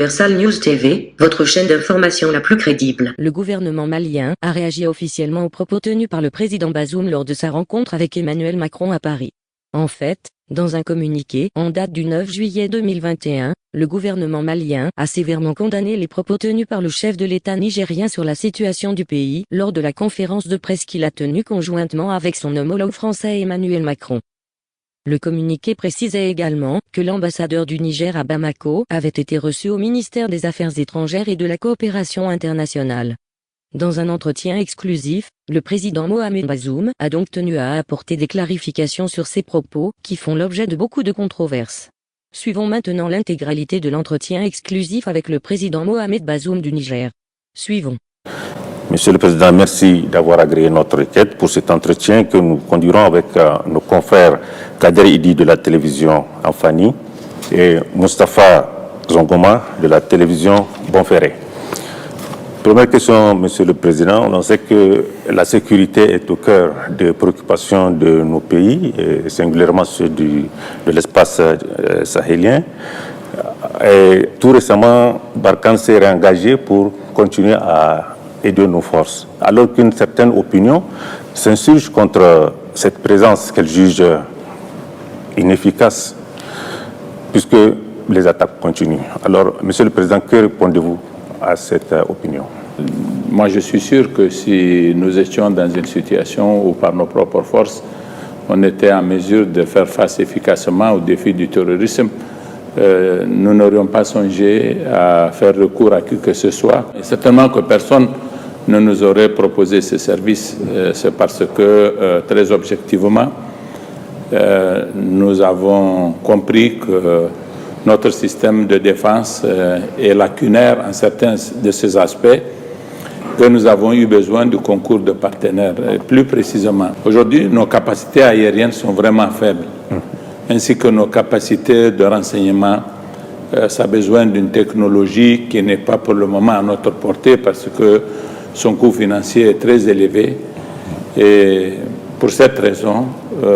Universal News TV, votre chaîne d'information la plus crédible. Le gouvernement malien a réagi officiellement aux propos tenus par le président Bazoum lors de sa rencontre avec Emmanuel Macron à Paris. En fait, dans un communiqué en date du 9 juillet 2021, le gouvernement malien a sévèrement condamné les propos tenus par le chef de l'État nigérien sur la situation du pays lors de la conférence de presse qu'il a tenue conjointement avec son homologue français Emmanuel Macron. Le communiqué précisait également que l'ambassadeur du Niger à Bamako avait été reçu au ministère des Affaires étrangères et de la coopération internationale. Dans un entretien exclusif, le président Mohamed Bazoum a donc tenu à apporter des clarifications sur ses propos qui font l'objet de beaucoup de controverses. Suivons maintenant l'intégralité de l'entretien exclusif avec le président Mohamed Bazoum du Niger. Suivons. Monsieur le Président, merci d'avoir agréé notre requête pour cet entretien que nous conduirons avec nos confrères Kader Idi de la télévision Amfani et Moustapha Zongoma de la télévision Bonferré. Première question, Monsieur le Président. On sait que la sécurité est au cœur des préoccupations de nos pays, et singulièrement ceux de l'espace sahélien. Et tout récemment, Barkhane s'est réengagé pour continuer à aider nos forces, alors qu'une certaine opinion s'insurge contre cette présence qu'elle juge inefficace, puisque les attaques continuent. Alors, Monsieur le Président, que répondez-vous à cette opinion? Moi, je suis sûr que si nous étions dans une situation où, par nos propres forces, on était en mesure de faire face efficacement au défi du terrorisme, nous n'aurions pas songé à faire recours à qui que ce soit. Et certainement que personne ne nous aurait proposé ce service. C'est parce que, très objectivement, nous avons compris que notre système de défense est lacunaire en certains de ses aspects, que nous avons eu besoin du concours de partenaires. Et plus précisément, aujourd'hui, nos capacités aériennes sont vraiment faibles, ainsi que nos capacités de renseignement. Ça a besoin d'une technologie qui n'est pas pour le moment à notre portée parce que son coût financier est très élevé. Et pour cette raison,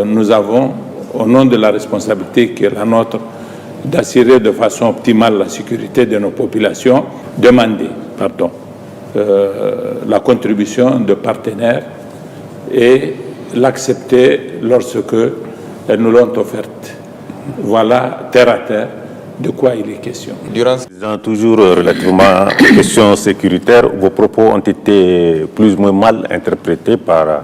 nous avons, au nom de la responsabilité qui est la nôtre, d'assurer de façon optimale la sécurité de nos populations, demandé la contribution de partenaires et l'accepter lorsque elles nous l'ont offerte. Voilà, terre à terre, de quoi il est question. Toujours relativement aux questions sécuritaires, vos propos ont été plus ou moins mal interprétés par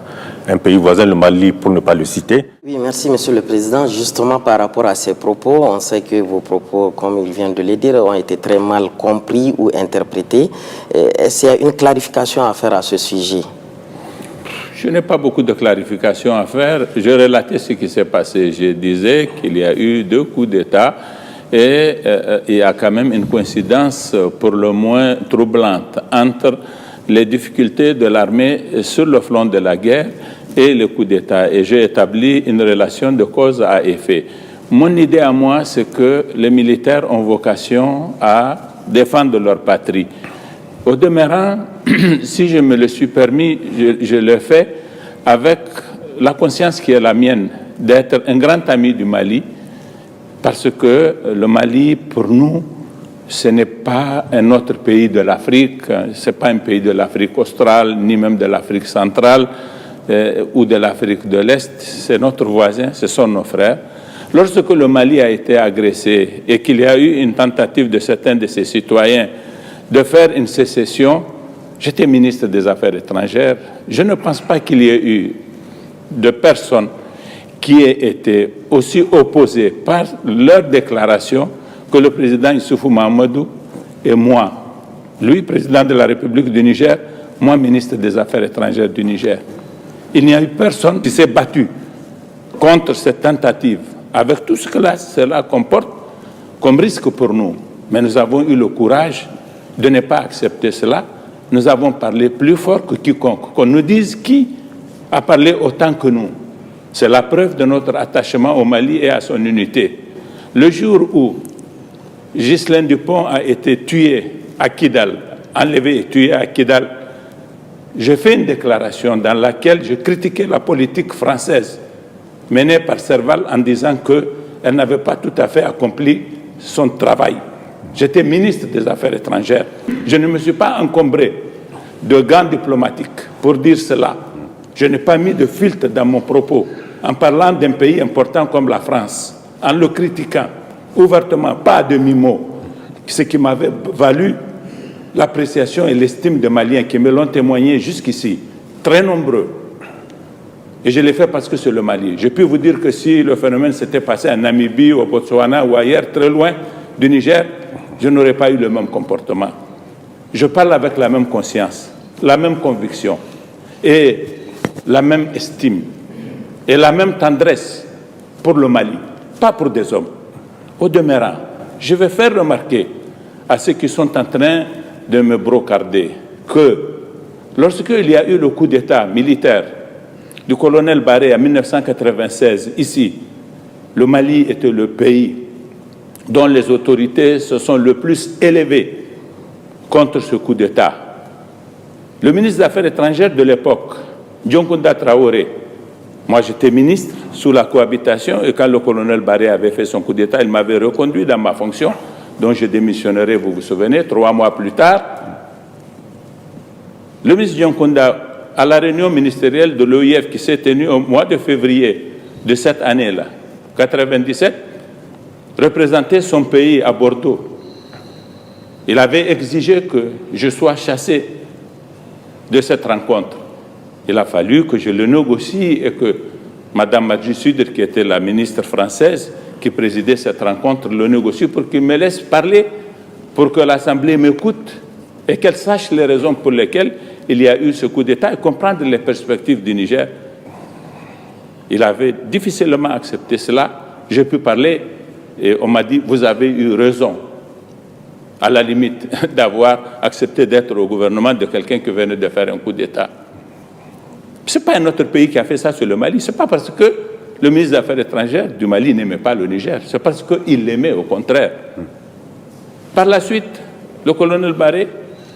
un pays voisin, le Mali, pour ne pas le citer. Oui, merci Monsieur le Président. Justement, par rapport à ces propos, on sait que vos propos, comme il vient de le dire, ont été très mal compris ou interprétés. Est-ce qu'il y a une clarification à faire à ce sujet? Je n'ai pas beaucoup de clarification à faire. Je relatais ce qui s'est passé. Je disais qu'il y a eu 2 coups d'État et il y a quand même une coïncidence pour le moins troublante entre les difficultés de l'armée sur le front de la guerre et le coup d'État. Et j'ai établi une relation de cause à effet. Mon idée à moi, c'est que les militaires ont vocation à défendre leur patrie. Au demeurant, si je me le suis permis, je le fais avec la conscience qui est la mienne d'être un grand ami du Mali, parce que le Mali, pour nous, ce n'est pas un autre pays de l'Afrique, ce n'est pas un pays de l'Afrique australe, ni même de l'Afrique centrale ou de l'Afrique de l'Est. C'est notre voisin, ce sont nos frères. Lorsque le Mali a été agressé et qu'il y a eu une tentative de certains de ses citoyens de faire une sécession, j'étais ministre des Affaires étrangères. Je ne pense pas qu'il y ait eu de personnes qui aient été aussi opposées par leur déclaration que le président Issoufou Mahamadou et moi. Lui, président de la République du Niger, moi, ministre des Affaires étrangères du Niger. Il n'y a eu personne qui s'est battu contre cette tentative, avec tout ce que cela comporte comme risque pour nous. Mais nous avons eu le courage de ne pas accepter cela. Nous avons parlé plus fort que quiconque. Qu'on nous dise qui a parlé autant que nous. C'est la preuve de notre attachement au Mali et à son unité. Le jour où Ghislain Dupont a été tué à Kidal, enlevé et tué à Kidal, j'ai fait une déclaration dans laquelle je critiquais la politique française menée par Serval en disant qu'elle n'avait pas tout à fait accompli son travail. J'étais ministre des Affaires étrangères. Je ne me suis pas encombré de gants diplomatiques pour dire cela. Je n'ai pas mis de filtre dans mon propos en parlant d'un pays important comme la France, en le critiquant ouvertement, pas à demi-mot, ce qui m'avait valu l'appréciation et l'estime des Maliens qui me l'ont témoigné jusqu'ici, très nombreux. Et je l'ai fait parce que c'est le Mali. Je peux vous dire que si le phénomène s'était passé en Namibie, au Botswana ou ailleurs, très loin du Niger, je n'aurais pas eu le même comportement. Je parle avec la même conscience, la même conviction et la même estime et la même tendresse pour le Mali, pas pour des hommes. Au demeurant, je vais faire remarquer à ceux qui sont en train de me brocarder que lorsqu'il y a eu le coup d'État militaire du colonel Barré en 1996, ici, le Mali était le pays dont les autorités se sont le plus élevées contre ce coup d'État. Le ministre des Affaires étrangères de l'époque, Dioncounda Traoré, moi j'étais ministre sous la cohabitation et quand le colonel Barré avait fait son coup d'État, il m'avait reconduit dans ma fonction, dont je démissionnerai, vous vous souvenez, 3 mois plus tard. Le ministre Dioncounda, à la réunion ministérielle de l'OIF qui s'est tenue au mois de février de cette année-là, 1997, représentait son pays à Bordeaux. Il avait exigé que je sois chassé de cette rencontre. Il a fallu que je le négocie et que Mme Madji Sudr, qui était la ministre française qui présidait cette rencontre, le négocie pour qu'il me laisse parler, pour que l'Assemblée m'écoute et qu'elle sache les raisons pour lesquelles il y a eu ce coup d'État et comprendre les perspectives du Niger. Il avait difficilement accepté cela. J'ai pu parler et on m'a dit « vous avez eu raison ». À la limite d'avoir accepté d'être au gouvernement de quelqu'un qui venait de faire un coup d'État. Ce n'est pas un autre pays qui a fait ça sur le Mali. Ce n'est pas parce que le ministre des Affaires étrangères du Mali n'aimait pas le Niger. C'est parce qu'il l'aimait, au contraire. Par la suite, le colonel Barré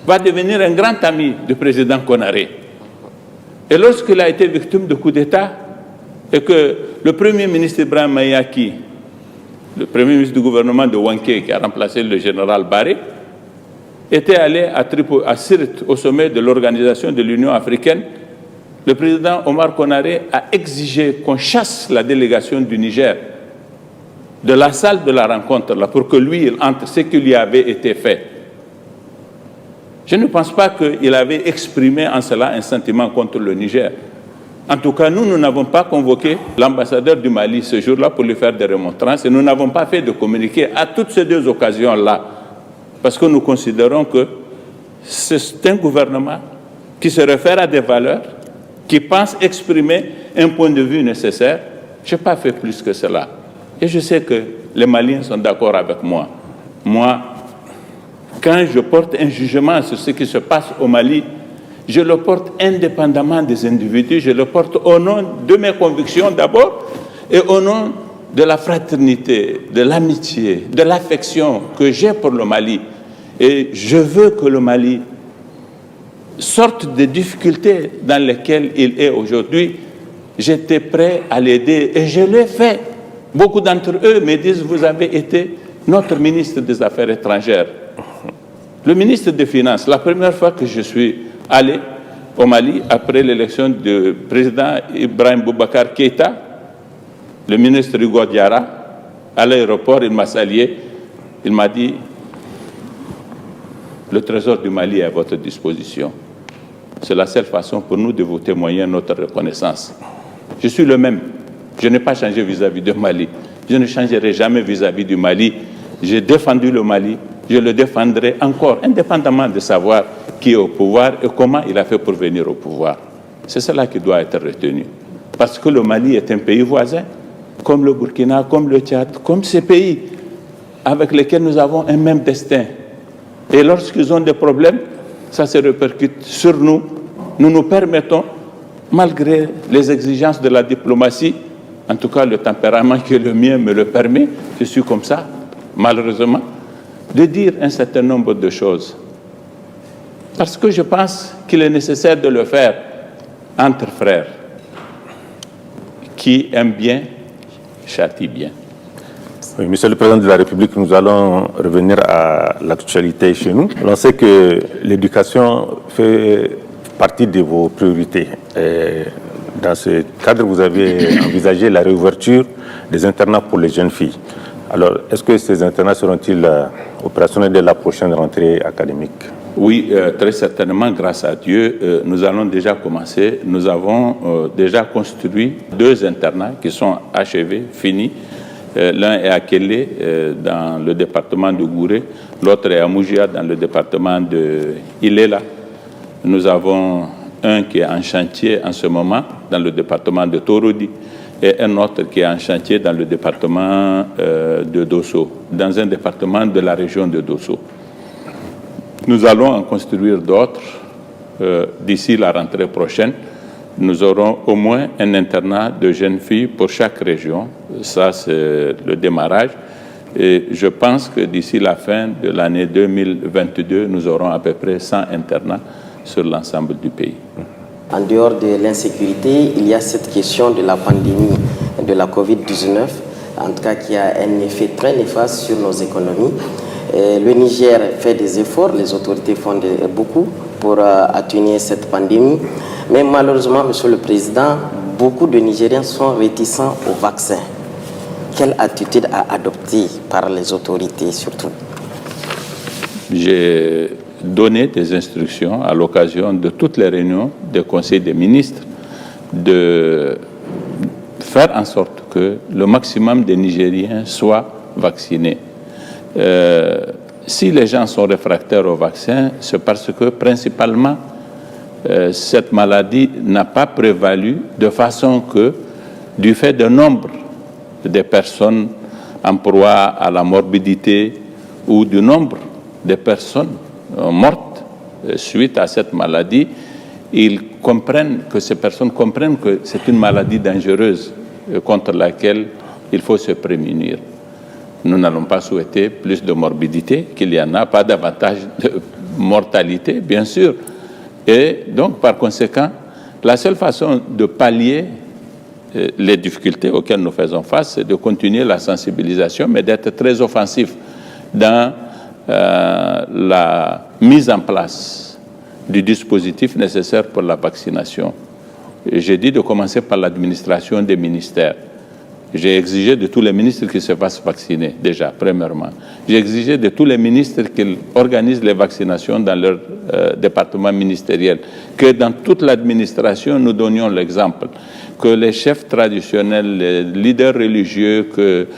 va devenir un grand ami du président Konaré. Et lorsqu'il a été victime de coup d'État, et que le premier ministre Ibrahim Mayaki, le premier ministre du gouvernement de Wanké, qui a remplacé le général Barré, était allé à Sirte, au sommet de l'Organisation de l'Union africaine, le président Omar Konaré a exigé qu'on chasse la délégation du Niger de la salle de la rencontre, là, pour que lui, il entre ce qui lui avait été fait. Je ne pense pas qu'il avait exprimé en cela un sentiment contre le Niger. En tout cas, nous n'avons pas convoqué l'ambassadeur du Mali ce jour-là pour lui faire des remontrances et nous n'avons pas fait de communiqué à toutes ces deux occasions-là parce que nous considérons que c'est un gouvernement qui se réfère à des valeurs, qui pense exprimer un point de vue nécessaire. Je n'ai pas fait plus que cela. Et je sais que les Maliens sont d'accord avec moi. Moi, quand je porte un jugement sur ce qui se passe au Mali, je le porte indépendamment des individus, je le porte au nom de mes convictions d'abord et au nom de la fraternité, de l'amitié, de l'affection que j'ai pour le Mali. Et je veux que le Mali sorte des difficultés dans lesquelles il est aujourd'hui. J'étais prêt à l'aider et je l'ai fait. Beaucoup d'entre eux me disent, vous avez été notre ministre des Affaires étrangères. Le ministre des Finances, la première fois que je suis allé au Mali, après l'élection du président Ibrahim Boubacar Keïta, le ministre Hugo Diarra, à l'aéroport, il m'a salué, il m'a dit, le trésor du Mali est à votre disposition. C'est la seule façon pour nous de vous témoigner notre reconnaissance. Je suis le même. Je n'ai pas changé vis-à-vis du Mali. Je ne changerai jamais vis-à-vis du Mali. J'ai défendu le Mali. Je le défendrai encore, indépendamment de savoir qui est au pouvoir et comment il a fait pour venir au pouvoir. C'est cela qui doit être retenu. Parce que le Mali est un pays voisin, comme le Burkina, comme le Tchad, comme ces pays avec lesquels nous avons un même destin. Et lorsqu'ils ont des problèmes, ça se répercute sur nous. Nous nous permettons, malgré les exigences de la diplomatie, en tout cas le tempérament qui est le mien me le permet, je suis comme ça, malheureusement, de dire un certain nombre de choses. Parce que je pense qu'il est nécessaire de le faire entre frères. Qui aime bien, châtie bien. Oui, Monsieur le Président de la République, nous allons revenir à l'actualité chez nous. On sait que l'éducation fait partie de vos priorités. Et dans ce cadre, vous avez envisagé la réouverture des internats pour les jeunes filles. Alors, est-ce que ces internats seront-ils opérationnels dès la prochaine rentrée académique? Oui, très certainement, grâce à Dieu, nous allons déjà commencer. Nous avons déjà construit 2 internats qui sont achevés, finis. L'un est à Kélé, dans le département de Gouré. L'autre est à Moujia, dans le département de Ilela. Nous avons un qui est en chantier en ce moment, dans le département de Torodi, et un autre qui est en chantier dans le département de Dosso, dans un département de la région de Dosso. Nous allons en construire d'autres d'ici la rentrée prochaine. Nous aurons au moins un internat de jeunes filles pour chaque région. Ça, c'est le démarrage. Et je pense que d'ici la fin de l'année 2022, nous aurons à peu près 100 internats sur l'ensemble du pays. En dehors de l'insécurité, il y a cette question de la pandémie de la COVID-19, en tout cas qui a un effet très néfaste sur nos économies. Le Niger fait des efforts, les autorités font beaucoup pour atténuer cette pandémie. Mais malheureusement, Monsieur le Président, beaucoup de Nigériens sont réticents au vaccin. Quelle attitude à adopter par les autorités surtout? J'ai donné des instructions à l'occasion de toutes les réunions des conseils des ministres de faire en sorte que le maximum des Nigériens soient vaccinés. Si les gens sont réfractaires au vaccin, c'est parce que principalement cette maladie n'a pas prévalu de façon que, du fait du nombre de personnes en proie à la morbidité ou du nombre de personnes mortes suite à cette maladie, ces personnes comprennent que c'est une maladie dangereuse contre laquelle il faut se prémunir. Nous n'allons pas souhaiter plus de morbidité qu'il y en a, pas davantage de mortalité, bien sûr. Et donc, par conséquent, la seule façon de pallier les difficultés auxquelles nous faisons face, c'est de continuer la sensibilisation, mais d'être très offensif dans la mise en place du dispositif nécessaire pour la vaccination. J'ai dit de commencer par l'administration des ministères. J'ai exigé de tous les ministres qu'ils se fassent vacciner, déjà, premièrement. J'ai exigé de tous les ministres qu'ils organisent les vaccinations dans leur département ministériel. Que dans toute l'administration, nous donnions l'exemple. Que les chefs traditionnels, les leaders religieux, que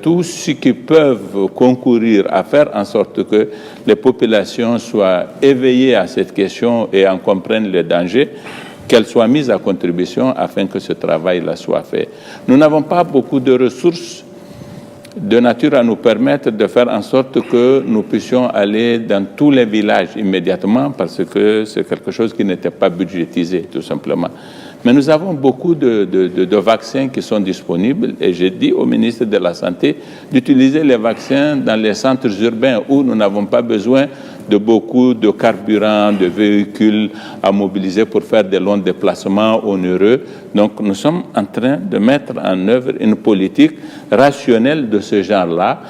tous ceux qui peuvent concourir à faire en sorte que les populations soient éveillées à cette question et en comprennent les dangers, qu'elle soit mise à contribution afin que ce travail-là soit fait. Nous n'avons pas beaucoup de ressources de nature à nous permettre de faire en sorte que nous puissions aller dans tous les villages immédiatement parce que c'est quelque chose qui n'était pas budgétisé, tout simplement. Mais nous avons beaucoup de vaccins qui sont disponibles et j'ai dit au ministre de la Santé d'utiliser les vaccins dans les centres urbains où nous n'avons pas besoin de beaucoup de carburant, de véhicules à mobiliser pour faire des longs déplacements onéreux. Donc nous sommes en train de mettre en œuvre une politique rationnelle de ce genre-là.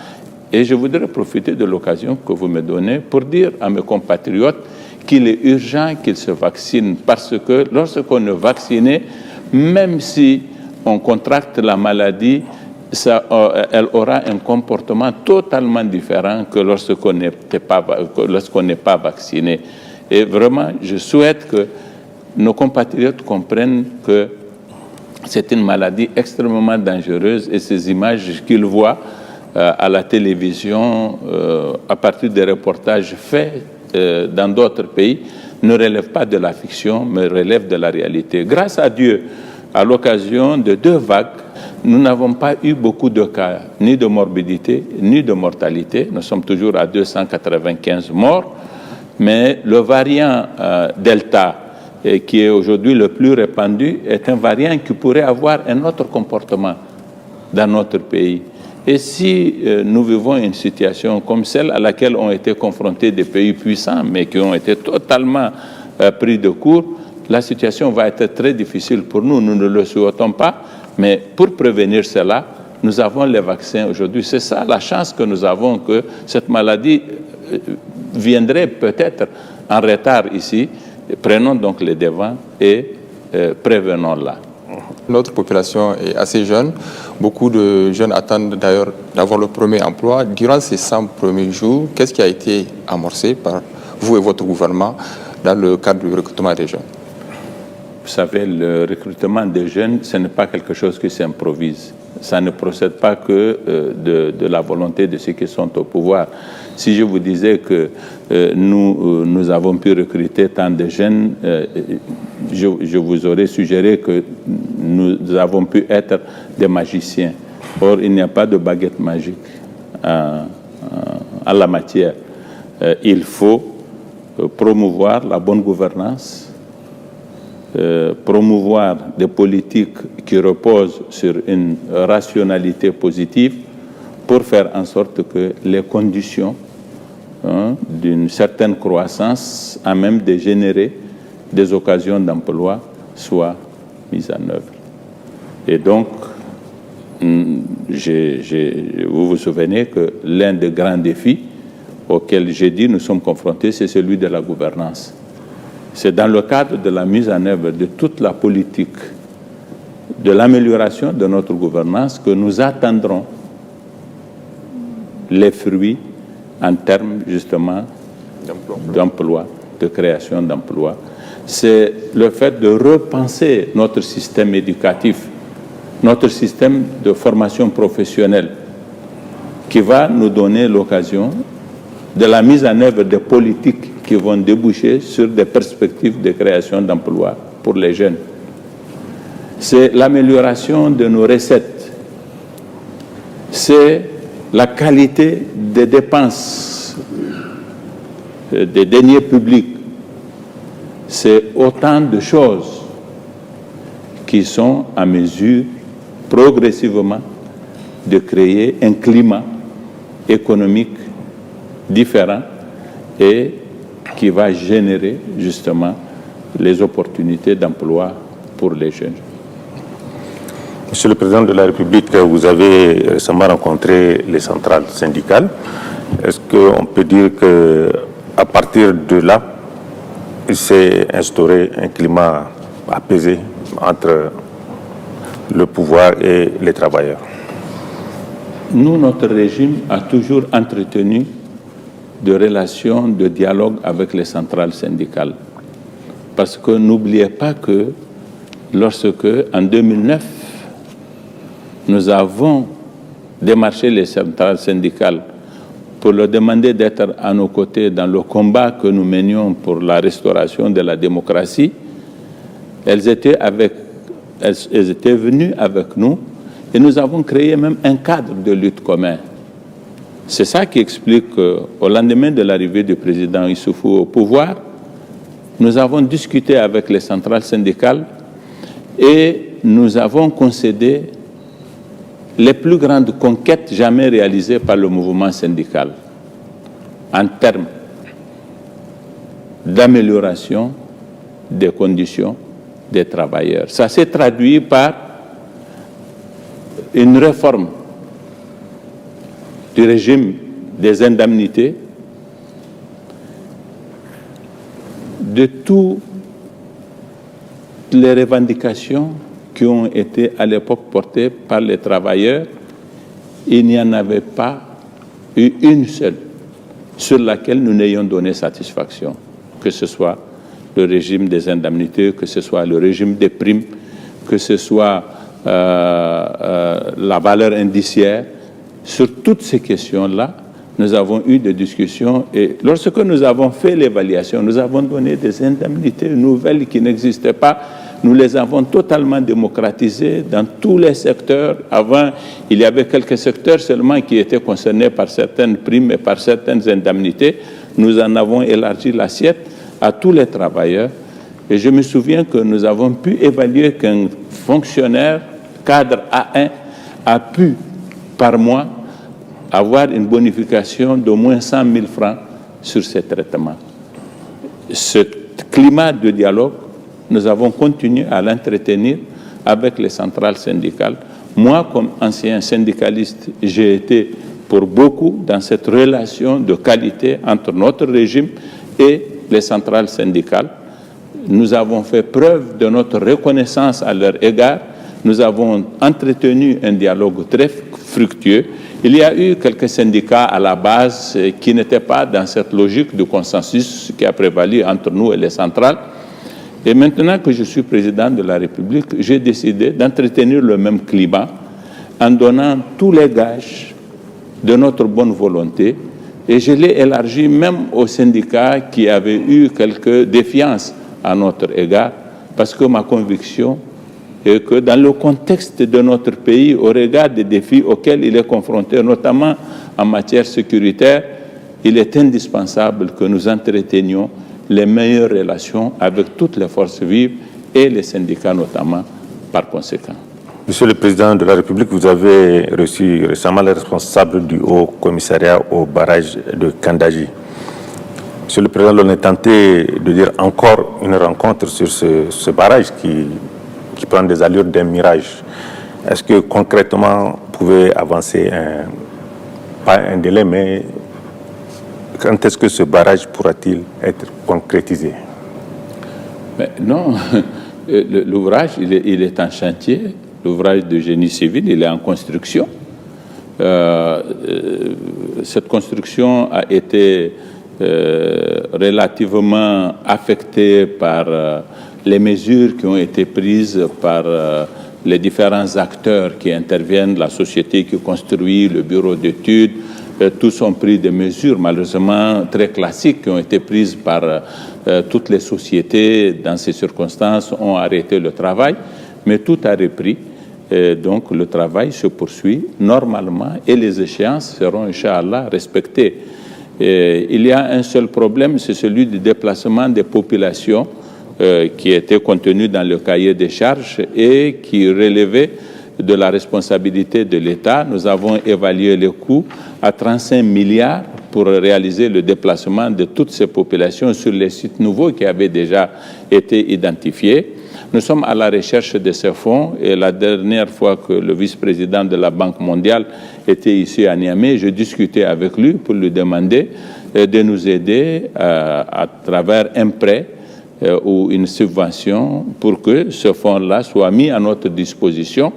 Et je voudrais profiter de l'occasion que vous me donnez pour dire à mes compatriotes qu'il est urgent qu'ils se vaccinent parce que lorsqu'on est vacciné, même si on contracte la maladie, elle aura un comportement totalement différent que lorsqu'on n'est pas vacciné. Et vraiment, je souhaite que nos compatriotes comprennent que c'est une maladie extrêmement dangereuse et ces images qu'ils voient à la télévision, à partir des reportages faits dans d'autres pays, ne relèvent pas de la fiction, mais relèvent de la réalité. Grâce à Dieu, à l'occasion de 2 vagues, nous n'avons pas eu beaucoup de cas, ni de morbidité, ni de mortalité. Nous sommes toujours à 295 morts, mais le variant Delta, qui est aujourd'hui le plus répandu, est un variant qui pourrait avoir un autre comportement dans notre pays. Et si nous vivons une situation comme celle à laquelle ont été confrontés des pays puissants, mais qui ont été totalement pris de court, la situation va être très difficile pour nous. Nous ne le souhaitons pas, mais pour prévenir cela, nous avons les vaccins aujourd'hui. C'est ça la chance que nous avons, que cette maladie viendrait peut-être en retard ici. Prenons donc les devants et prévenons-la. Notre population est assez jeune. Beaucoup de jeunes attendent d'ailleurs d'avoir le premier emploi. Durant ces 100 premiers jours, qu'est-ce qui a été amorcé par vous et votre gouvernement dans le cadre du recrutement des jeunes? Vous savez, le recrutement des jeunes, ce n'est pas quelque chose qui s'improvise. Ça ne procède pas que de la volonté de ceux qui sont au pouvoir. Si je vous disais que nous avons pu recruter tant de jeunes, je vous aurais suggéré que nous avons pu être des magiciens. Or, il n'y a pas de baguette magique en la matière. Il faut promouvoir la bonne gouvernance, promouvoir des politiques qui reposent sur une rationalité positive pour faire en sorte que les conditions d'une certaine croissance à même de générer des occasions d'emploi soient mises en œuvre. Et donc, vous vous souvenez que l'un des grands défis auxquels j'ai dit nous sommes confrontés, c'est celui de la gouvernance. C'est dans le cadre de la mise en œuvre de toute la politique, de l'amélioration de notre gouvernance, que nous attendrons les fruits en termes justement d'emploi, de création d'emplois. C'est le fait de repenser notre système éducatif, notre système de formation professionnelle, qui va nous donner l'occasion de la mise en œuvre des politiques qui vont déboucher sur des perspectives de création d'emplois pour les jeunes. C'est l'amélioration de nos recettes. C'est la qualité des dépenses, des deniers publics. C'est autant de choses qui sont à mesure progressivement de créer un climat économique différent et qui va générer justement les opportunités d'emploi pour les jeunes. Monsieur le Président de la République, vous avez récemment rencontré les centrales syndicales. Est-ce qu'on peut dire qu'à partir de là, il s'est instauré un climat apaisé entre le pouvoir et les travailleurs? Nous, notre régime a toujours entretenu de relations, de dialogue avec les centrales syndicales. Parce que n'oubliez pas que lorsque, en 2009, nous avons démarché les centrales syndicales pour leur demander d'être à nos côtés dans le combat que nous menions pour la restauration de la démocratie, elles étaient venues avec nous et nous avons créé même un cadre de lutte commun. C'est ça qui explique qu'au lendemain de l'arrivée du président Issoufou au pouvoir, nous avons discuté avec les centrales syndicales et nous avons concédé les plus grandes conquêtes jamais réalisées par le mouvement syndical en termes d'amélioration des conditions des travailleurs. Ça s'est traduit par une réforme du régime des indemnités, de toutes les revendications qui ont été à l'époque portées par les travailleurs. Il n'y en avait pas eu une seule sur laquelle nous n'ayons donné satisfaction, que ce soit le régime des indemnités, que ce soit le régime des primes, que ce soit la valeur indiciaire. Sur toutes ces questions-là, nous avons eu des discussions et lorsque nous avons fait l'évaluation, nous avons donné des indemnités nouvelles qui n'existaient pas. Nous les avons totalement démocratisées dans tous les secteurs. Avant, il y avait quelques secteurs seulement qui étaient concernés par certaines primes et par certaines indemnités. Nous en avons élargi l'assiette à tous les travailleurs. Et je me souviens que nous avons pu évaluer qu'un fonctionnaire cadre A1 a pu, par mois, avoir une bonification d'au moins 100 000 francs sur ces traitements. Ce climat de dialogue, nous avons continué à l'entretenir avec les centrales syndicales Moi, comme ancien syndicaliste, j'ai été pour beaucoup dans cette relation de qualité entre notre régime et les centrales syndicales. Nous avons fait preuve de notre reconnaissance à leur égard. Nous avons entretenu un dialogue très fructueux. Il y a eu quelques syndicats à la base qui n'étaient pas dans cette logique de consensus qui a prévalu entre nous et les centrales. Et maintenant que je suis président de la République, j'ai décidé d'entretenir le même climat en donnant tous les gages de notre bonne volonté. Et je l'ai élargi même aux syndicats qui avaient eu quelques défiances à notre égard, parce que ma conviction est que dans le contexte de notre pays, au regard des défis auxquels il est confronté, notamment en matière sécuritaire, il est indispensable que nous entretenions les meilleures relations avec toutes les forces vives et les syndicats notamment par conséquent. Monsieur le Président de la République, vous avez reçu récemment les responsables du Haut Commissariat au barrage de Kandaji. Monsieur le Président, on est tenté de dire encore une rencontre sur ce barrage qui prend des allures d'un mirage. Est-ce que concrètement, vous pouvez avancer, pas un délai, mais quand est-ce que ce barrage pourra-t-il être concrétisé? Mais non, l'ouvrage, il est en chantier. L'ouvrage de génie civil, il est en construction. Cette construction a été relativement affectée par les mesures qui ont été prises par les différents acteurs qui interviennent, la société qui construit, le bureau d'études. Tous ont pris des mesures malheureusement très classiques qui ont été prises par toutes les sociétés dans ces circonstances, ont arrêté le travail, mais tout a repris. Donc le travail se poursuit normalement et les échéances seront, Inch'Allah, respectées. Il y a un seul problème, c'est celui du déplacement des populations qui était contenu dans le cahier des charges et qui relevait de la responsabilité de l'État. Nous avons évalué les coûts à 35 milliards pour réaliser le déplacement de toutes ces populations sur les sites nouveaux qui avaient déjà été identifiés. Nous sommes à la recherche de ces fonds et la dernière fois que le vice-président de la Banque mondiale était ici à Niamey, je discutais avec lui pour lui demander de nous aider à travers un prêt ou une subvention pour que ce fonds-là soit mis à notre disposition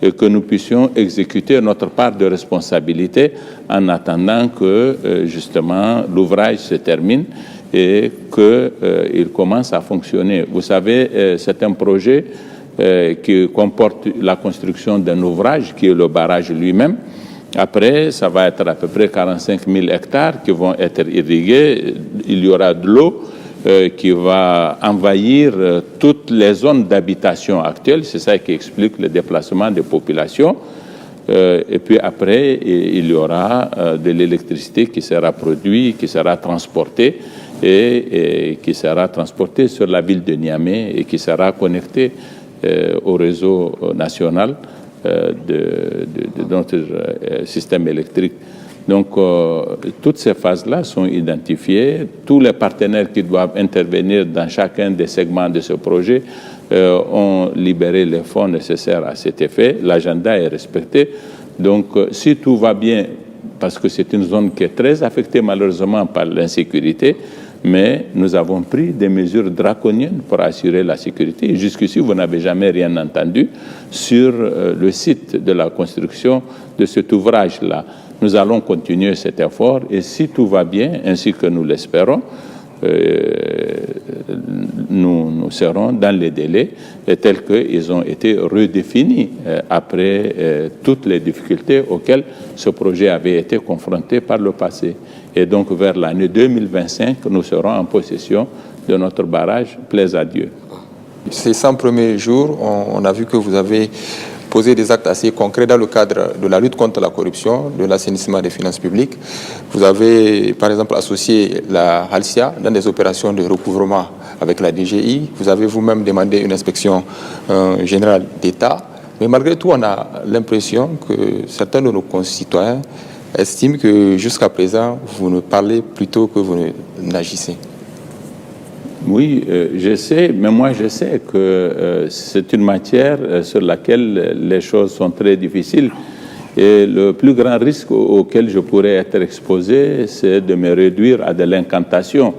et que nous puissions exécuter notre part de responsabilité en attendant que justement l'ouvrage se termine et qu'il commence à fonctionner. Vous savez, c'est un projet qui comporte la construction d'un ouvrage qui est le barrage lui-même. Après, ça va être à peu près 45 000 hectares qui vont être irrigués. Il y aura de l'eau qui va envahir toutes les zones d'habitation actuelles. C'est ça qui explique le déplacement des populations. Et puis après, il y aura de l'électricité qui sera produite, qui sera transportée et qui sera transportée sur la ville de Niamey et qui sera connectée au réseau national de notre système électrique. Donc, toutes ces phases-là sont identifiées. Tous les partenaires qui doivent intervenir dans chacun des segments de ce projet ont libéré les fonds nécessaires à cet effet. L'agenda est respecté. Donc, si tout va bien, parce que c'est une zone qui est très affectée malheureusement par l'insécurité, mais nous avons pris des mesures draconiennes pour assurer la sécurité. Jusqu'ici, vous n'avez jamais rien entendu sur le site de la construction de cet ouvrage-là. Nous allons continuer cet effort et si tout va bien, ainsi que nous l'espérons, nous serons dans les délais tels qu'ils ont été redéfinis après toutes les difficultés auxquelles ce projet avait été confronté par le passé. Et donc vers l'année 2025, nous serons en possession de notre barrage, plaise à Dieu. Ces 100 premiers jours, on a vu que vous avez posé des actes assez concrets dans le cadre de la lutte contre la corruption, de l'assainissement des finances publiques. Vous avez, par exemple, associé la Halcia dans des opérations de recouvrement avec la DGI. Vous avez vous-même demandé une inspection générale d'État. Mais malgré tout, on a l'impression que certains de nos concitoyens estiment que jusqu'à présent, vous ne parlez plutôt que vous n'agissez. Oui, je sais, mais moi je sais que c'est une matière sur laquelle les choses sont très difficiles. Et le plus grand risque auquel je pourrais être exposé, c'est de me réduire à de l'incantation.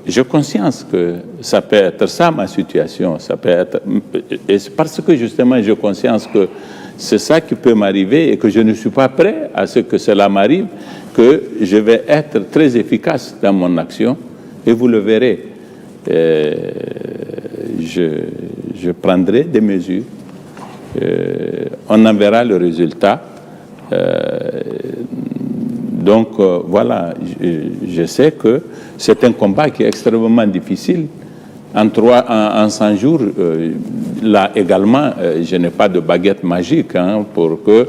J'ai conscience que ça peut être ça ma situation, ça peut être, et c'est parce que justement j'ai conscience que c'est ça qui peut m'arriver et que je ne suis pas prêt à ce que cela m'arrive, que je vais être très efficace dans mon action, et vous le verrez. Je prendrai des mesures, on en verra le résultat. Donc voilà, je sais que c'est un combat qui est extrêmement difficile. En 100 jours, là également, je n'ai pas de baguette magique pour que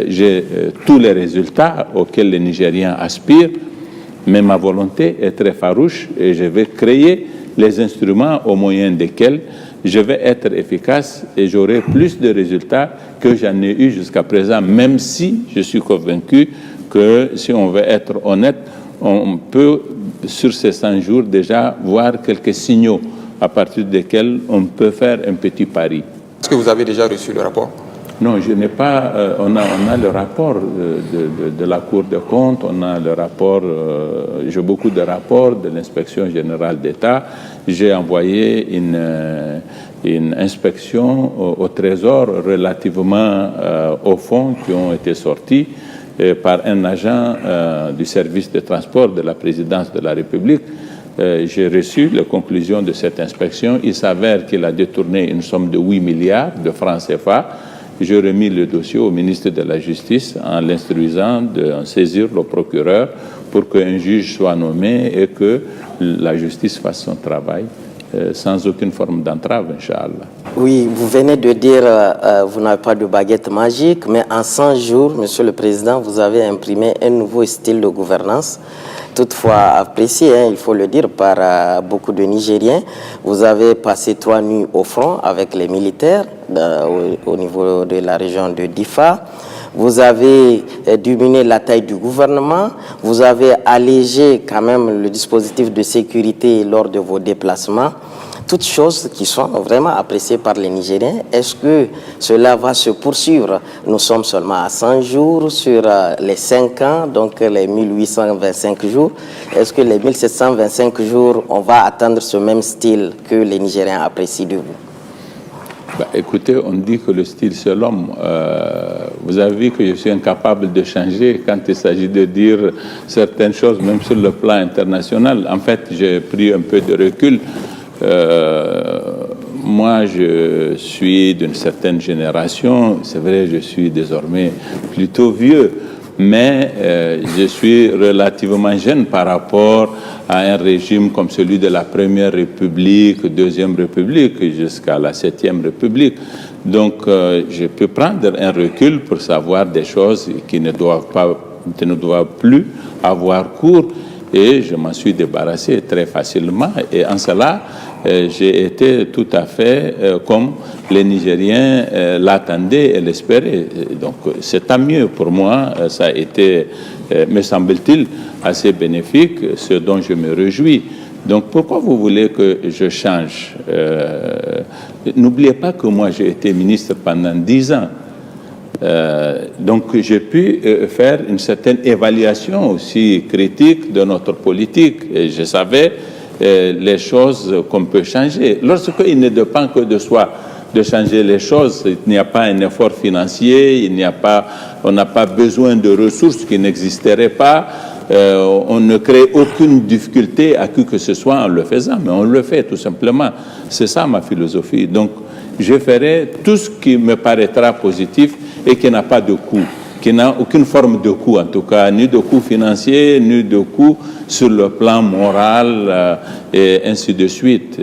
j'ai tous les résultats auxquels les Nigériens aspirent, mais ma volonté est très farouche et je vais créer les instruments au moyen desquels je vais être efficace et j'aurai plus de résultats que j'en ai eu jusqu'à présent, même si je suis convaincu que si on veut être honnête, on peut, sur ces 100 jours, déjà voir quelques signaux à partir desquels on peut faire un petit pari. Est-ce que vous avez déjà reçu le rapport? Non, je n'ai pas. On a le rapport de la Cour des comptes, on a le rapport, j'ai beaucoup de rapports de l'inspection générale d'État. J'ai envoyé une inspection au Trésor relativement aux fonds qui ont été sortis par un agent du service de transport de la présidence de la République. J'ai reçu les conclusions de cette inspection. Il s'avère qu'il a détourné une somme de 8 milliards de francs CFA. J'ai remis le dossier au ministre de la Justice en l'instruisant de saisir le procureur pour qu'un juge soit nommé et que la justice fasse son travail sans aucune forme d'entrave, Inch'Allah. Oui, vous venez de dire vous n'avez pas de baguette magique, mais en 100 jours, Monsieur le Président, vous avez imprimé un nouveau style de gouvernance, toutefois apprécié, il faut le dire, par beaucoup de Nigériens. Vous avez passé 3 nuits au front avec les militaires au niveau de la région de Difa. Vous avez diminué la taille du gouvernement. Vous avez allégé quand même le dispositif de sécurité lors de vos déplacements. Toutes choses qui sont vraiment appréciées par les Nigériens. Est-ce que cela va se poursuivre? Nous sommes seulement à 100 jours sur les 5 ans, donc les 1825 jours. Est-ce que les 1725 jours, on va attendre ce même style que les Nigériens apprécient de vous? Écoutez, on dit que le style c'est l'homme. Vous avez vu que je suis incapable de changer quand il s'agit de dire certaines choses, même sur le plan international. En fait, j'ai pris un peu de recul. Moi, je suis d'une certaine génération. C'est vrai, je suis désormais plutôt vieux, mais je suis relativement jeune par rapport à un régime comme celui de la Première République, Deuxième République, jusqu'à la Septième République. Donc, je peux prendre un recul pour savoir des choses qui ne doivent plus avoir cours, et je m'en suis débarrassé très facilement. Et en cela, j'ai été tout à fait comme les Nigériens l'attendaient et l'espéraient. Donc, c'est tant mieux pour moi. Ça a été, me semble-t-il, assez bénéfique, ce dont je me réjouis. Donc, pourquoi vous voulez que je change? N'oubliez pas que moi, j'ai été ministre pendant 10 ans. Donc, j'ai pu faire une certaine évaluation aussi critique de notre politique. Et je savais les choses qu'on peut changer. Lorsqu'il ne dépend que de soi de changer les choses, il n'y a pas un effort financier, on n'a pas besoin de ressources qui n'existeraient pas. On ne crée aucune difficulté à qui que ce soit en le faisant, mais on le fait tout simplement. C'est ça ma philosophie. Donc, je ferai tout ce qui me paraîtra positif et qui n'a pas de coût, qui n'a aucune forme de coût en tout cas, ni de coût financier, ni de coût sur le plan moral et ainsi de suite.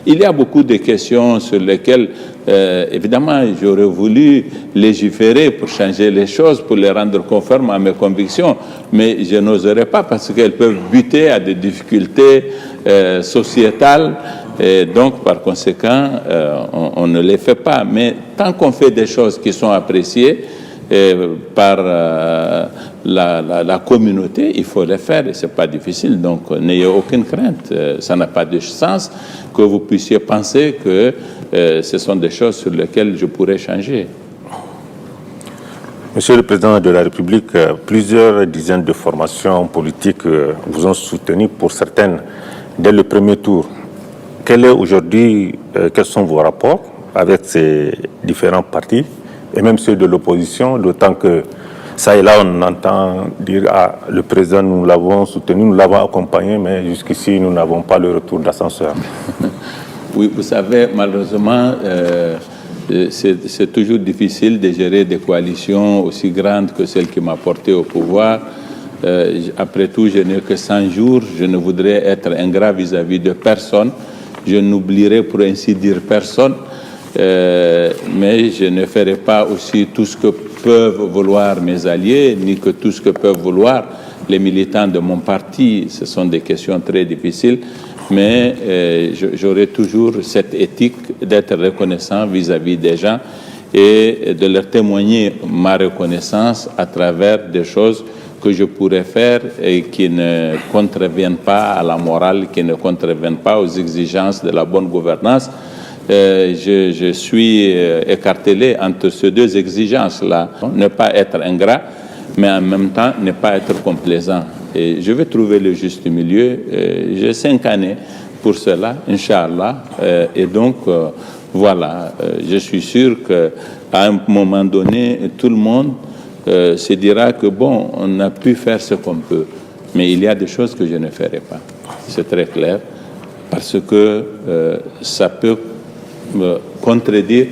Il y a beaucoup de questions sur lesquelles, évidemment, j'aurais voulu légiférer pour changer les choses, pour les rendre conformes à mes convictions, mais je n'oserais pas parce qu'elles peuvent buter à des difficultés sociétales. Et donc, par conséquent, on ne les fait pas. Mais tant qu'on fait des choses qui sont appréciées, par la communauté, il faut les faire et ce n'est pas difficile. Donc, n'ayez aucune crainte. Ça n'a pas de sens que vous puissiez penser que ce sont des choses sur lesquelles je pourrais changer. Monsieur le Président de la République, plusieurs dizaines de formations politiques vous ont soutenu, pour certaines, dès le premier tour. Quels sont vos rapports avec ces différents partis et même ceux de l'opposition, d'autant que ça et là, on entend dire le président, nous l'avons soutenu, nous l'avons accompagné, mais jusqu'ici, nous n'avons pas le retour d'ascenseur. Oui, vous savez, malheureusement, c'est toujours difficile de gérer des coalitions aussi grandes que celle qui m'a porté au pouvoir. Après tout, je n'ai que 100 jours, je ne voudrais être ingrat vis-à-vis de personne, je n'oublierai pour ainsi dire personne, mais je ne ferai pas aussi tout ce que peuvent vouloir mes alliés, ni que tout ce que peuvent vouloir les militants de mon parti. Ce sont des questions très difficiles, mais j'aurai toujours cette éthique d'être reconnaissant vis-à-vis des gens et de leur témoigner ma reconnaissance à travers des choses que je pourrais faire et qui ne contreviennent pas à la morale, qui ne contreviennent pas aux exigences de la bonne gouvernance. Je suis écartelé entre ces deux exigences-là. Ne pas être ingrat, mais en même temps ne pas être complaisant. Et je vais trouver le juste milieu. J'ai 5 années pour cela, Inch'Allah. Et donc, voilà, je suis sûr qu'à un moment donné, tout le monde se dira que bon, on a pu faire ce qu'on peut, mais il y a des choses que je ne ferai pas. C'est très clair, parce que ça peut contredire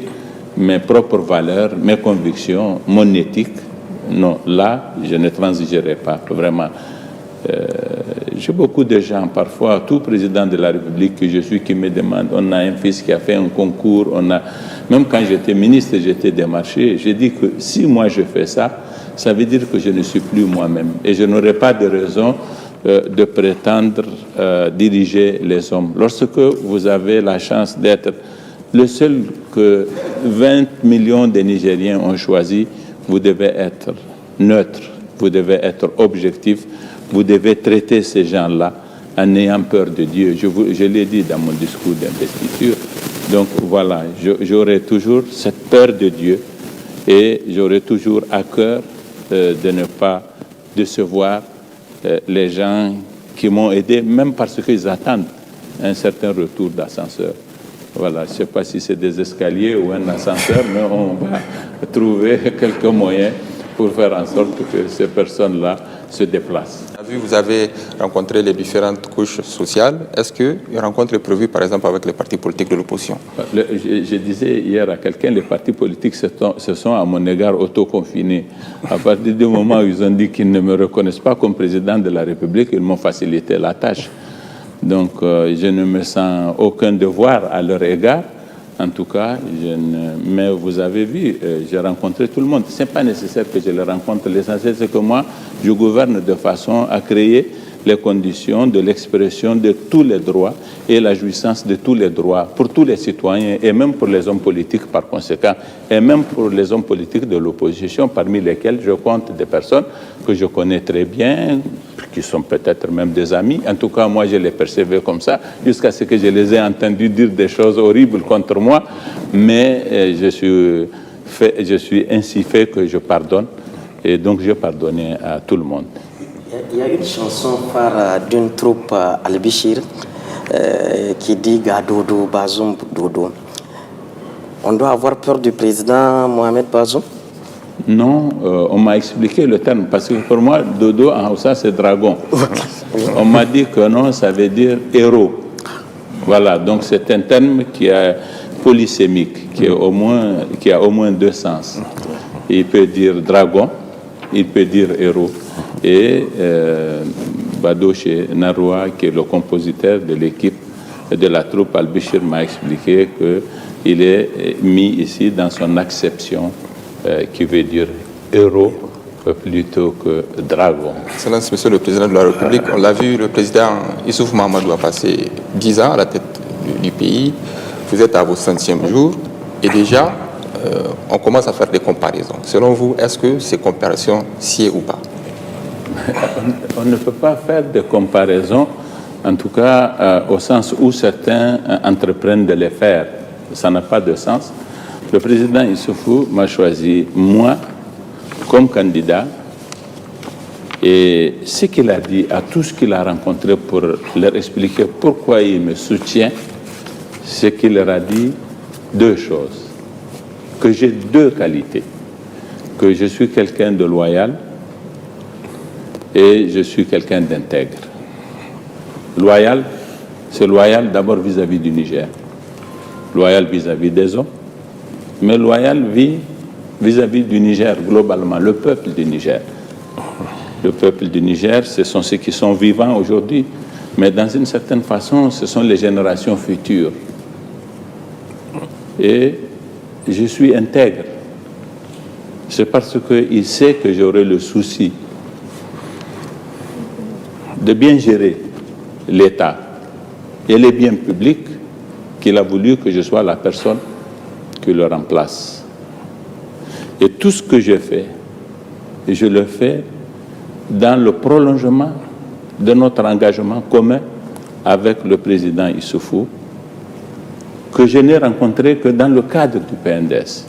mes propres valeurs, mes convictions, mon éthique. Non, là, je ne transigerai pas, vraiment. J'ai beaucoup de gens, parfois, tout président de la République que je suis, qui me demande, on a un fils qui a fait un concours, même quand j'étais ministre, j'étais démarché, j'ai dit que si moi je fais ça, ça veut dire que je ne suis plus moi-même et je n'aurai pas de raison de prétendre diriger les hommes. Lorsque vous avez la chance d'être le seul que 20 millions de Nigériens ont choisi, vous devez être neutre, vous devez être objectif, vous devez traiter ces gens-là en ayant peur de Dieu. Je l'ai dit dans mon discours d'investiture. Donc voilà, j'aurai toujours cette peur de Dieu et j'aurai toujours à cœur de ne pas décevoir les gens qui m'ont aidé, même parce qu'ils attendent un certain retour d'ascenseur. Voilà, je ne sais pas si c'est des escaliers ou un ascenseur, mais on va trouver quelques moyens pour faire en sorte que ces personnes-là se déplacent. Vous avez rencontré les différentes couches sociales. Est-ce qu'une rencontre est prévue, par exemple, avec les partis politiques de l'opposition? Je disais hier à quelqu'un, les partis politiques se sont à mon égard autoconfinés. À partir du moment où ils ont dit qu'ils ne me reconnaissent pas comme président de la République, ils m'ont facilité la tâche. Donc, je ne me sens aucun devoir à leur égard. En tout cas, mais vous avez vu, j'ai rencontré tout le monde. Ce n'est pas nécessaire que je les rencontre. L'essentiel, c'est que moi, je gouverne de façon à créer les conditions de l'expression de tous les droits et la jouissance de tous les droits pour tous les citoyens et même pour les hommes politiques par conséquent, et même pour les hommes politiques de l'opposition, parmi lesquels je compte des personnes que je connais très bien, qui sont peut-être même des amis. En tout cas, moi, je les percevais comme ça, jusqu'à ce que je les ai entendus dire des choses horribles contre moi. Mais je suis ainsi fait que je pardonne. Et donc, je pardonnais à tout le monde. Il y a une chanson phare d'une troupe Al-Bichir qui dit « Gadodo, Bazoum, Dodo ». On doit avoir peur du président Mohamed Bazoum? Non, on m'a expliqué le terme, parce que pour moi, dodo en Hausa, c'est dragon. On m'a dit que non, ça veut dire héros. Voilà, donc c'est un terme qui est polysémique, qui a au moins 2 sens. Il peut dire dragon, il peut dire héros. Et Badoche Naroua, qui est le compositeur de l'équipe de la troupe Al-Bichir, m'a expliqué qu'il est mis ici dans son acception qui veut dire héros plutôt que dragon. Excellence, Monsieur le Président de la République, on l'a vu, le président Issoufou Mahamadou a passé 10 ans à la tête du pays. Vous êtes à vos 100e jour et déjà, on commence à faire des comparaisons. Selon vous, est-ce que ces comparaisons sied ou pas? On ne peut pas faire de comparaisons, en tout cas au sens où certains entreprennent de les faire. Ça n'a pas de sens. Le président Issoufou m'a choisi, moi, comme candidat, et ce qu'il a dit à tous qu'il a rencontrés pour leur expliquer pourquoi il me soutient, c'est qu'il leur a dit deux choses. Que j'ai deux qualités. Que je suis quelqu'un de loyal et je suis quelqu'un d'intègre. Loyal, c'est loyal d'abord vis-à-vis du Niger. Loyal vis-à-vis des hommes, mais loyal vis-à-vis du Niger globalement, le peuple du Niger. Le peuple du Niger, ce sont ceux qui sont vivants aujourd'hui, mais dans une certaine façon, ce sont les générations futures. Et je suis intègre. C'est parce qu'il sait que j'aurai le souci de bien gérer l'État et les biens publics qu'il a voulu que je sois la personne qui le remplace. Et tout ce que je fais, je le fais dans le prolongement de notre engagement commun avec le président Issoufou, que je n'ai rencontré que dans le cadre du PNDS.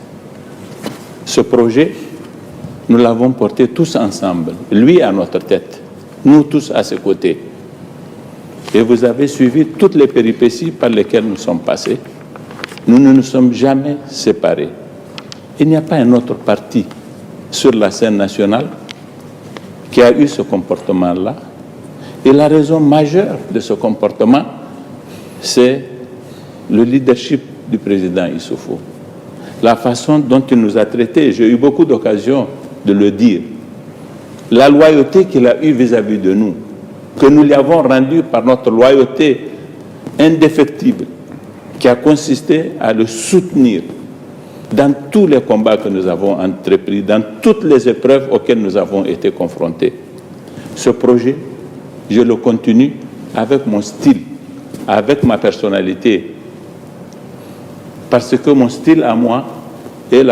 Ce projet, nous l'avons porté tous ensemble, lui à notre tête, nous tous à ses côtés. Et vous avez suivi toutes les péripéties par lesquelles nous sommes passés. Nous ne nous sommes jamais séparés. Il n'y a pas un autre parti sur la scène nationale qui a eu ce comportement-là. Et la raison majeure de ce comportement, c'est le leadership du président Issoufou. La façon dont il nous a traités, j'ai eu beaucoup d'occasions de le dire. La loyauté qu'il a eue vis-à-vis de nous, que nous lui avons rendue par notre loyauté indéfectible, qui a consisté à le soutenir dans tous les combats que nous avons entrepris, dans toutes les épreuves auxquelles nous avons été confrontés. Ce projet, je le continue avec mon style, avec ma personnalité, parce que mon style à moi et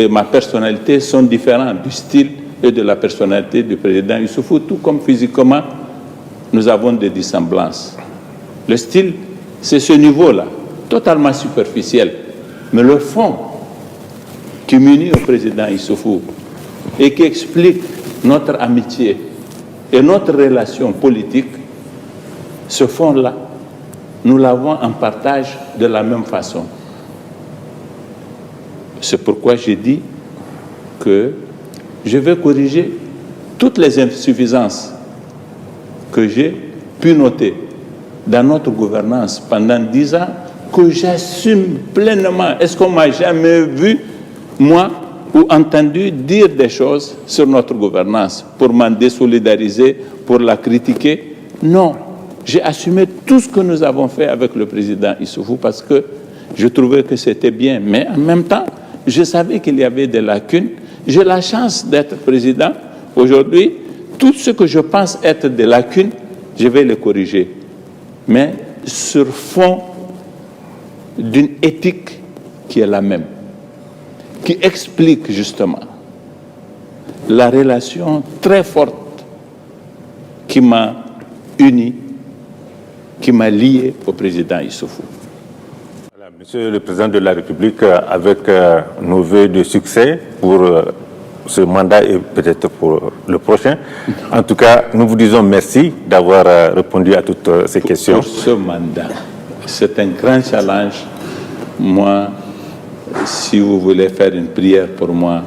ma personnalité sont différents du style et de la personnalité du président Issoufou, tout comme physiquement, nous avons des dissemblances. Le style, c'est ce niveau-là, totalement superficiel, mais le fond qui m'unit au président Issoufou et qui explique notre amitié et notre relation politique, ce fond-là, nous l'avons en partage de la même façon. C'est pourquoi j'ai dit que je vais corriger toutes les insuffisances que j'ai pu noter dans notre gouvernance pendant 10 ans, que j'assume pleinement. Est-ce qu'on m'a jamais vu, moi, ou entendu dire des choses sur notre gouvernance pour m'en désolidariser, pour la critiquer? Non. J'ai assumé tout ce que nous avons fait avec le président Issoufou parce que je trouvais que c'était bien. Mais en même temps, je savais qu'il y avait des lacunes. J'ai la chance d'être président. Aujourd'hui, tout ce que je pense être des lacunes, je vais les corriger. Mais sur fond d'une éthique qui est la même, qui explique justement la relation très forte qui m'a uni, qui m'a lié au président Issoufou. Voilà, Monsieur le Président de la République, avec nos vœux de succès pour ce mandat et peut-être pour le prochain. En tout cas, nous vous disons merci d'avoir répondu à toutes ces questions. Pour ce mandat, c'est un grand challenge. Moi, si vous voulez faire une prière pour moi,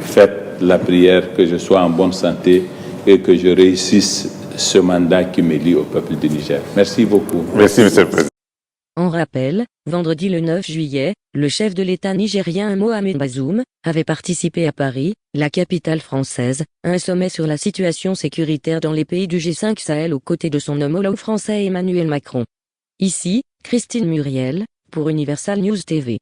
faites la prière que je sois en bonne santé et que je réussisse ce mandat qui me lie au peuple du Niger. Merci beaucoup. Merci, Monsieur le Président. En rappel, vendredi le 9 juillet, le chef de l'État nigérien Mohamed Bazoum avait participé à Paris, la capitale française, à un sommet sur la situation sécuritaire dans les pays du G5 Sahel aux côtés de son homologue français Emmanuel Macron. Ici, Christine Muriel, pour Universal News TV.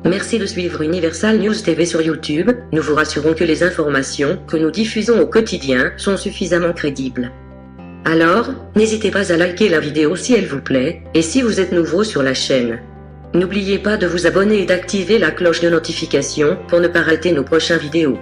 Merci de suivre Universal News TV sur YouTube. Nous vous rassurons que les informations que nous diffusons au quotidien sont suffisamment crédibles. Alors, n'hésitez pas à liker la vidéo si elle vous plaît, et si vous êtes nouveau sur la chaîne. N'oubliez pas de vous abonner et d'activer la cloche de notification pour ne pas rater nos prochaines vidéos.